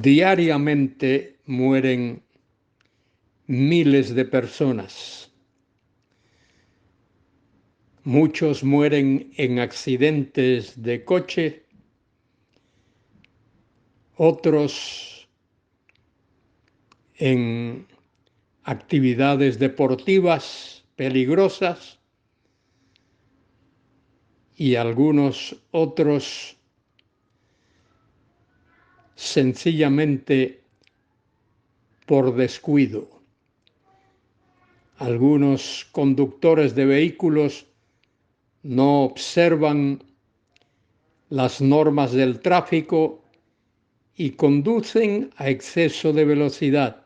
Diariamente mueren miles de personas. Muchos mueren en accidentes de coche, otros en actividades deportivas peligrosas y algunos otros sencillamente por descuido. Algunos conductores de vehículos no observan las normas del tráfico y conducen a exceso de velocidad.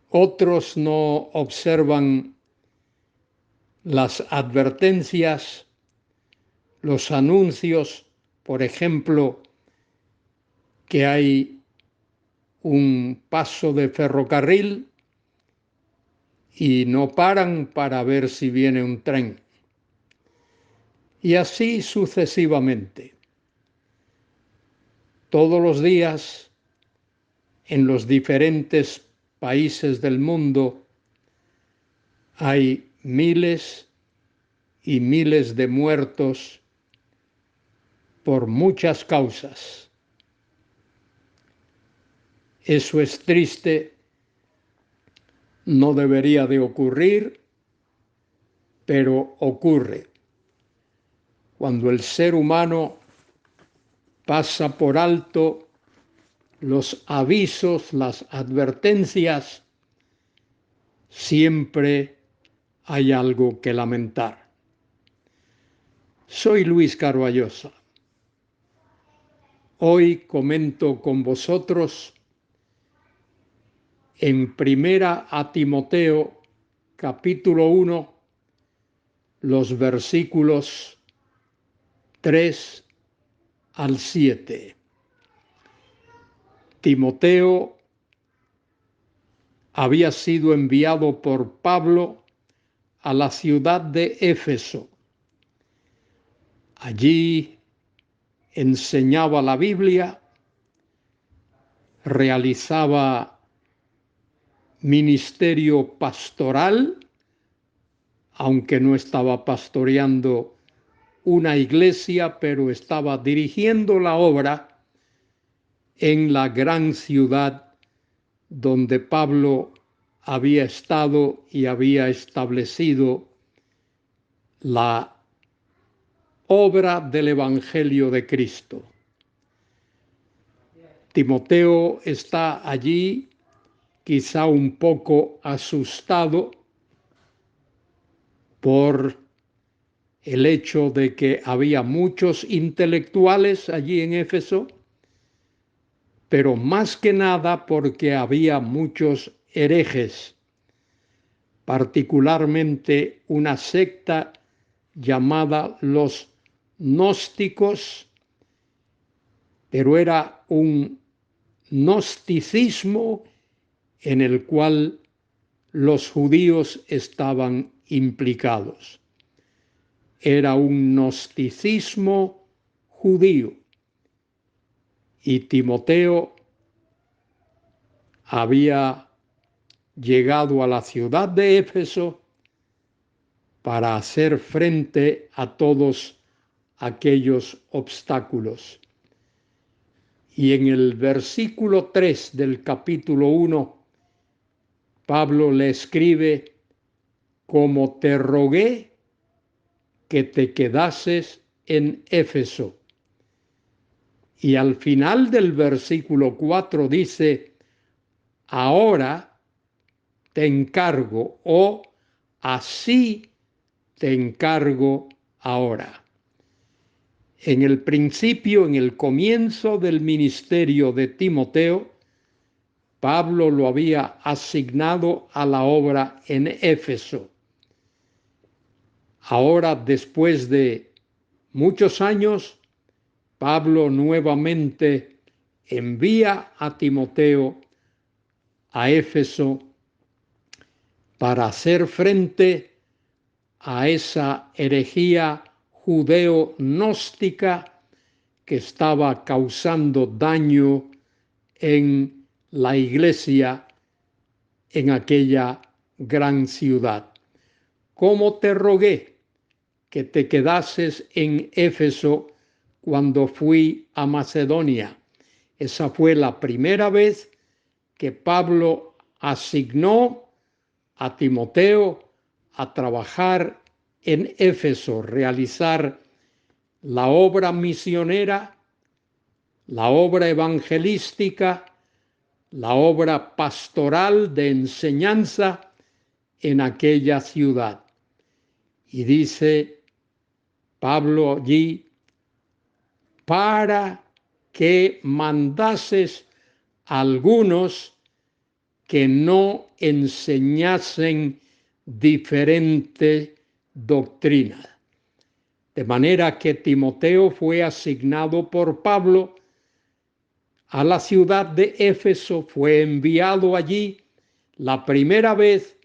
Otros no observan las advertencias, los anuncios, por ejemplo, que hay un paso de ferrocarril y no paran para ver si viene un tren. Y así sucesivamente. Todos los días, en los diferentes países del mundo, hay miles y miles de muertos por muchas causas. Eso es triste, no debería de ocurrir, pero ocurre. Cuando el ser humano pasa por alto los avisos, las advertencias, siempre hay algo que lamentar. Soy Luis Carballosa. Hoy comento con vosotros en Primera a Timoteo, capítulo 1, los versículos 3 al 7. Timoteo había sido enviado por Pablo a la ciudad de Éfeso. Allí enseñaba la Biblia, realizaba ministerio pastoral, aunque no estaba pastoreando una iglesia, pero estaba dirigiendo la obra en la gran ciudad donde Pablo había estado y había establecido la obra del Evangelio de Cristo. Timoteo está allí quizá un poco asustado por el hecho de que había muchos intelectuales allí en Éfeso, pero más que nada porque había muchos herejes, particularmente una secta llamada los gnósticos, pero era un gnosticismo en el cual los judíos estaban implicados. Era un gnosticismo judío. Y Timoteo había llegado a la ciudad de Éfeso para hacer frente a todos aquellos obstáculos. Y en el versículo 3 del capítulo 1, Pablo le escribe: como te rogué que te quedases en Éfeso. Y al final del versículo 4 dice: ahora te encargo, o así te encargo ahora. En el principio, en el comienzo del ministerio de Timoteo, Pablo lo había asignado a la obra en Éfeso. Ahora, después de muchos años, Pablo nuevamente envía a Timoteo a Éfeso para hacer frente a esa herejía judeo-gnóstica que estaba causando daño en la iglesia en aquella gran ciudad. Como te rogué que te quedases en Éfeso cuando fui a Macedonia. Esa fue la primera vez que Pablo asignó a Timoteo a trabajar en Éfeso, realizar la obra misionera, la obra evangelística, la obra pastoral de enseñanza en aquella ciudad. Y dice Pablo allí, para que mandases a algunos que no enseñasen diferente doctrina. De manera que Timoteo fue asignado por Pablo a la ciudad de Éfeso, fue enviado allí la primera vez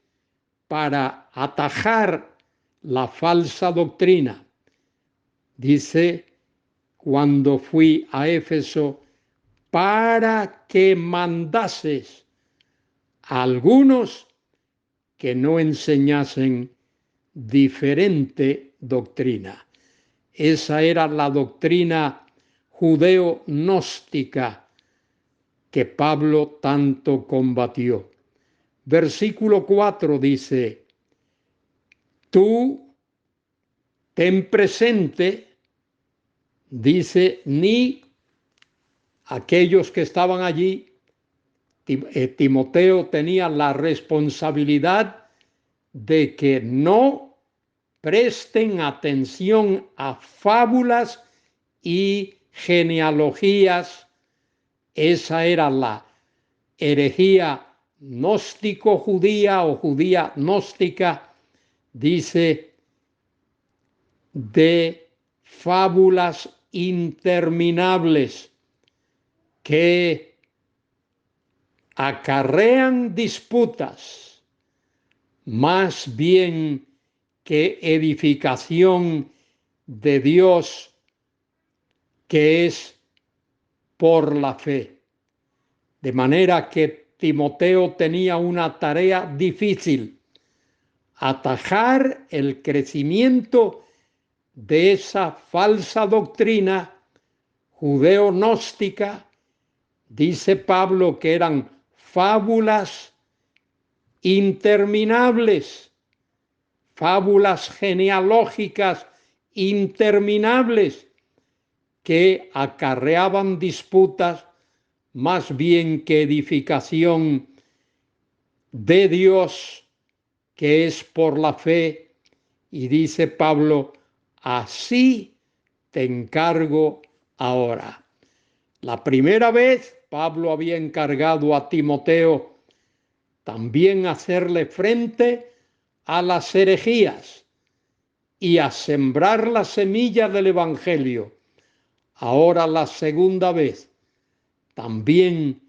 para atajar la falsa doctrina. Dice, cuando fui a Éfeso, para que mandases a algunos que no enseñasen diferente doctrina. Esa era la doctrina judeo-gnóstica que Pablo tanto combatió. Versículo 4 dice, tú ten presente, dice, ni aquellos que estaban allí, Timoteo tenía la responsabilidad de que no presten atención a fábulas y genealogías. Esa era la herejía gnóstico-judía o judía gnóstica, dice, de fábulas interminables que acarrean disputas más bien que edificación de Dios, que es por la fe. De manera que Timoteo tenía una tarea difícil, atajar el crecimiento de esa falsa doctrina judeo-gnóstica. Dice Pablo que eran fábulas interminables, fábulas genealógicas interminables que acarreaban disputas más bien que edificación de Dios, que es por la fe. Y dice Pablo, así te encargo ahora. La primera vez Pablo había encargado a Timoteo también hacerle frente a las herejías y a sembrar la semilla del Evangelio. Ahora la segunda vez, también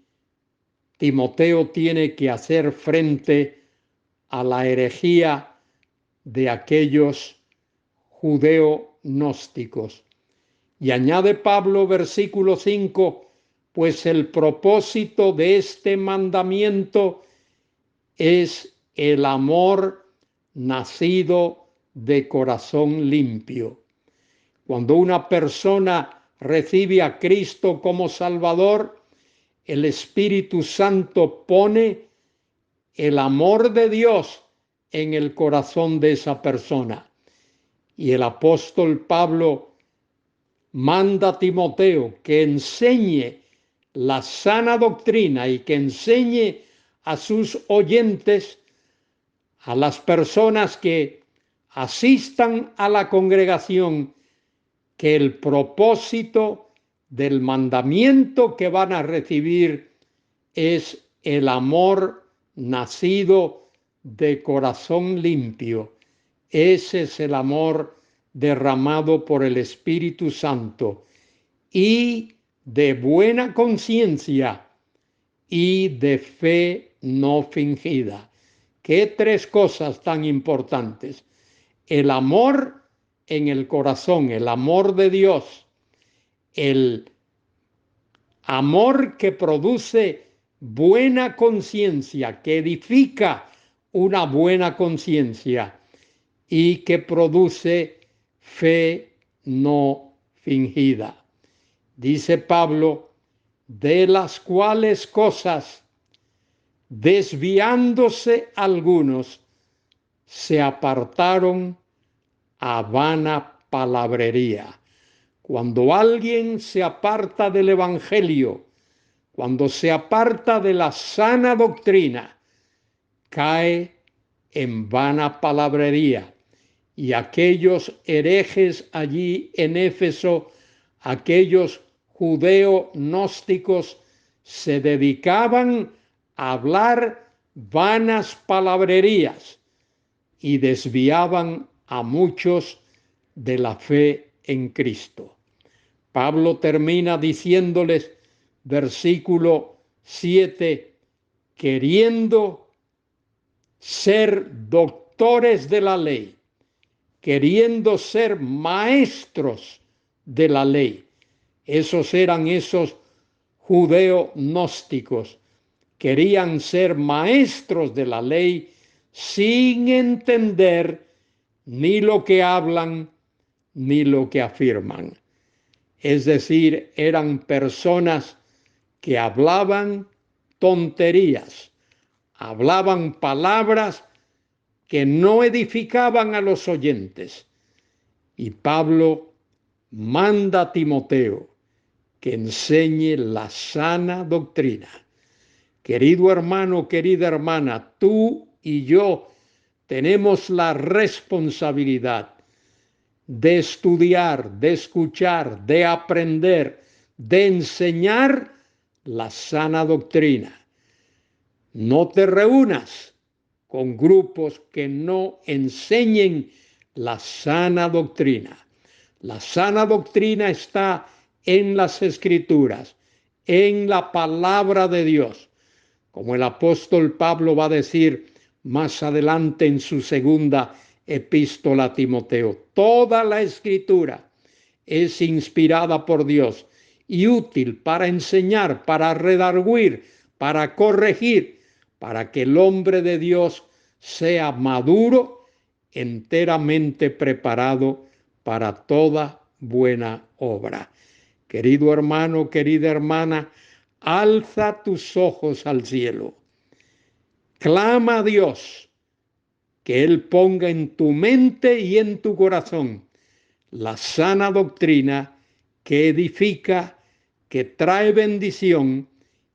Timoteo tiene que hacer frente a la herejía de aquellos judeo-gnósticos. Y añade Pablo, versículo 5, pues el propósito de este mandamiento es el amor nacido de corazón limpio. Cuando una persona recibe a Cristo como Salvador, el Espíritu Santo pone el amor de Dios en el corazón de esa persona. Y el apóstol Pablo manda a Timoteo que enseñe la sana doctrina y que enseñe a sus oyentes, a las personas que asistan a la congregación, que el propósito del mandamiento que van a recibir es el amor nacido de corazón limpio. Ese es el amor derramado por el Espíritu Santo y de buena conciencia y de fe no fingida. ¿Qué tres cosas tan importantes? El amor en el corazón, el amor de Dios, el amor que produce buena conciencia, que edifica una buena conciencia y que produce fe no fingida. Dice Pablo, de las cuales cosas, desviándose algunos, se apartaron a vana palabrería. Cuando alguien se aparta del Evangelio, cuando se aparta de la sana doctrina, cae en vana palabrería. Y aquellos herejes allí en Éfeso, aquellos judeo-gnósticos, se dedicaban a hablar vanas palabrerías y desviaban a muchos de la fe en Cristo. Pablo termina diciéndoles, versículo 7, queriendo ser doctores de la ley, queriendo ser maestros de la ley. Esos eran esos judeo-gnósticos. Querían ser maestros de la ley sin entender ni lo que hablan ni lo que afirman. Es decir, eran personas que hablaban tonterías, hablaban palabras que no edificaban a los oyentes. Y Pablo manda a Timoteo que enseñe la sana doctrina. Querido hermano, querida hermana, tú y yo tenemos la responsabilidad de estudiar, de escuchar, de aprender, de enseñar la sana doctrina. No te reúnas con grupos que no enseñen la sana doctrina. La sana doctrina está en las Escrituras, en la palabra de Dios. Como el apóstol Pablo va a decir más adelante en su segunda epístola a Timoteo, toda la Escritura es inspirada por Dios y útil para enseñar, para redarguir, para corregir, para que el hombre de Dios sea maduro, enteramente preparado para toda buena obra. Querido hermano, querida hermana, alza tus ojos al cielo. Clama a Dios que Él ponga en tu mente y en tu corazón la sana doctrina que edifica, que trae bendición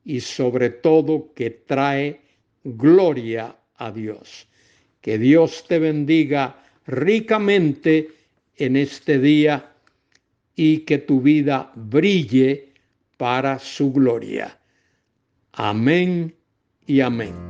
y sobre todo que trae gloria a Dios. Que Dios te bendiga ricamente en este día y que tu vida brille para su gloria. Amén y amén.